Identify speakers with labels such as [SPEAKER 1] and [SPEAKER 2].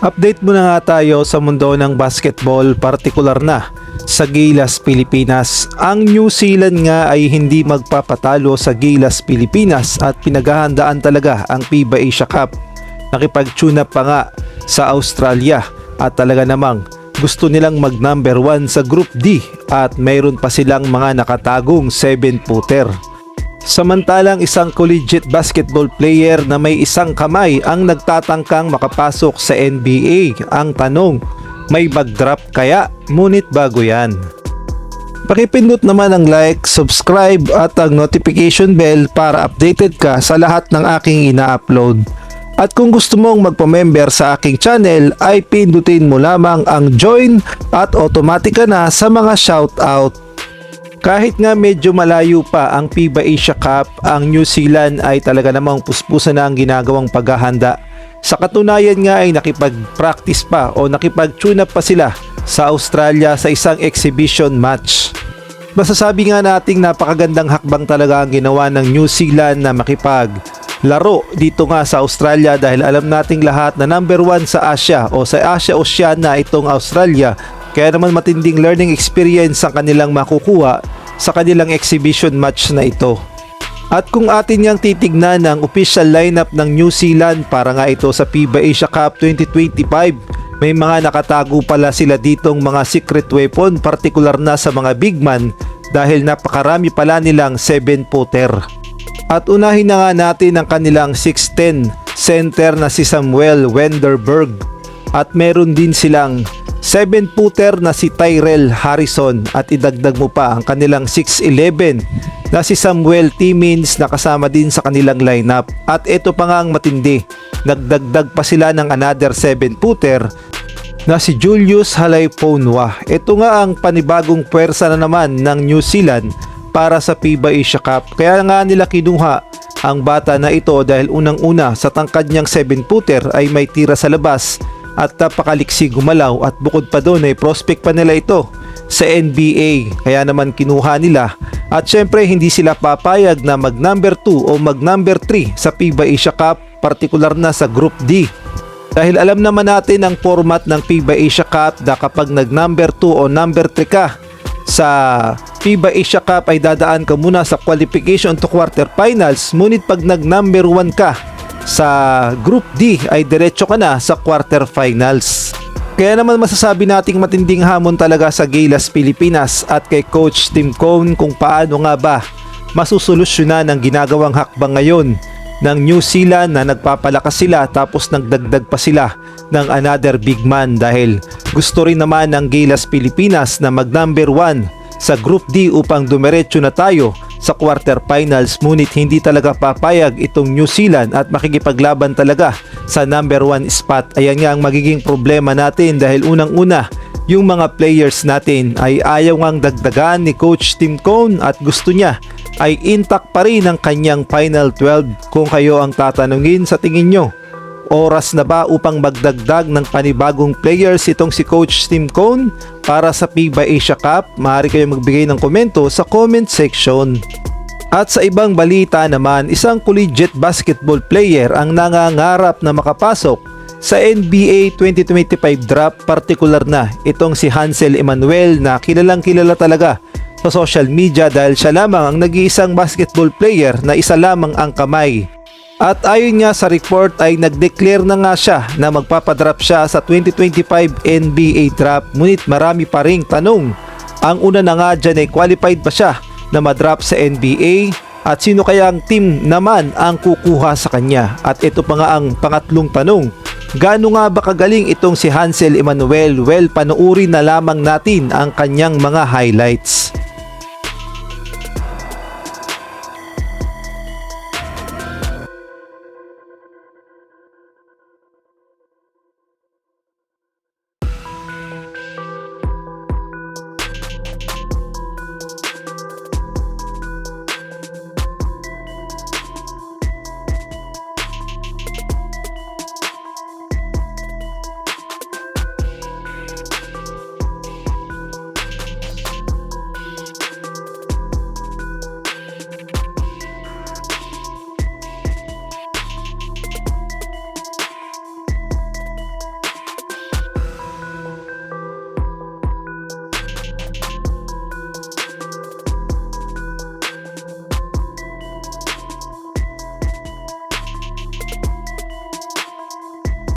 [SPEAKER 1] Update muna nga tayo sa mundo ng basketball, partikular na sa Gilas Pilipinas. Ang New Zealand nga ay hindi magpapatalo sa Gilas Pilipinas at pinaghahandaan talaga ang FIBA Asia Cup. Nakipag-tune up pa nga sa Australia at talaga namang gusto nilang mag number 1 sa Group D at mayroon pa silang mga nakatagong 7-footer. Samantalang isang collegiate basketball player na may isang kamay ang nagtatangkang makapasok sa NBA. Ang tanong, may bag-drop kaya? Ngunit bago yan, pakipindot naman ang like, subscribe at ang notification bell para updated ka sa lahat ng aking ina-upload. At kung gusto mong magpa-member sa aking channel ay pindutin mo lamang ang join at automatic ka na sa mga shoutout. Kahit nga medyo malayo pa ang FIBA Asia Cup, ang New Zealand ay talaga namang puspusan na ang ginagawang paghahanda. Sa katunayan nga ay nakipag-practice pa o nakipag-tune up pa sila sa Australia sa isang exhibition match. Masasabi nga nating napakagandang hakbang talaga ang ginawa ng New Zealand na makipaglaro dito nga sa Australia dahil alam nating lahat na number 1 sa Asia o sa Asia Oceania itong Australia. Kaya naman matinding learning experience ang kanilang makukuha sa kanilang exhibition match na ito. At kung atin niyang titignan ang official lineup ng New Zealand para nga ito sa FIBA Asia Cup 2025, may mga nakatago pala sila ditong mga secret weapon, partikular na sa mga big man dahil napakarami pala nilang 7-footer. At unahin na nga natin ang kanilang 6'10 center na si Samuel Wenderberg at meron din silang 7-footer na si Tyrell Harrison at idagdag mo pa ang kanilang 6'11 na si Samuel Timmins na kasama din sa kanilang lineup. At ito pa nga ang matindi, nagdagdag pa sila ng another 7-footer na si Julius Halaiponua. Ito nga ang panibagong puwersa na naman ng New Zealand para sa FIBA Asia Cup. Kaya nga nila kinuha ang bata na ito dahil unang-una sa tangkad niyang 7-footer ay may tira sa labas at napakaliksi gumalaw at bukod pa doon ay prospect pa nila ito sa NBA. Kaya naman kinuha nila at syempre hindi sila papayag na mag number 2 o mag number 3 sa FIBA Asia Cup, partikular na sa Group D. Dahil alam naman natin ang format ng FIBA Asia Cup na kapag nag number 2 o number 3 ka sa FIBA Asia Cup ay dadaan ka muna sa qualification to quarterfinals, ngunit pag nag number 1 ka sa Group D ay diretso ka na sa quarterfinals. Kaya naman masasabi nating matinding hamon talaga sa Gilas Pilipinas at kay Coach Tim Cone kung paano nga ba masusolusyonan ang ginagawang hakbang ngayon ng New Zealand na nagpapalakas sila tapos nagdagdag pa sila ng another big man dahil gusto rin naman ng Gilas Pilipinas na mag number 1 sa Group D upang dumiretso na tayo sa quarterfinals, ngunit hindi talaga papayag itong New Zealand at makikipaglaban talaga sa number 1 spot. Ayan nga ang magiging problema natin dahil unang-una yung mga players natin ay ayaw ngang dagdagan ni Coach Tim Cone at gusto niya ay intact pa rin ang kanyang Final 12. Kung kayo ang tatanungin, sa tingin nyo, oras na ba upang magdagdag ng panibagong players itong si Coach Tim Cone para sa FIBA Asia Cup? Maaari kayo magbigay ng komento sa comment section. At sa ibang balita naman, isang collegiate basketball player ang nangangarap na makapasok sa NBA 2025 draft, partikular na itong si Hansel Emmanuel na kilalang kilala talaga sa social media dahil siya lamang ang nag-iisang basketball player na isa lamang ang kamay. At ayon nga sa report ay nag-declare na nga siya na magpapadraft siya sa 2025 NBA draft, ngunit marami pa ring tanong. Ang una na nga dyan ay qualified ba siya na madraft sa NBA at sino kaya ang team naman ang kukuha sa kanya? At ito pa nga ang pangatlong tanong, gaano nga ba kagaling itong si Hansel Emmanuel? Well, panuuri na lamang natin ang kanyang mga highlights.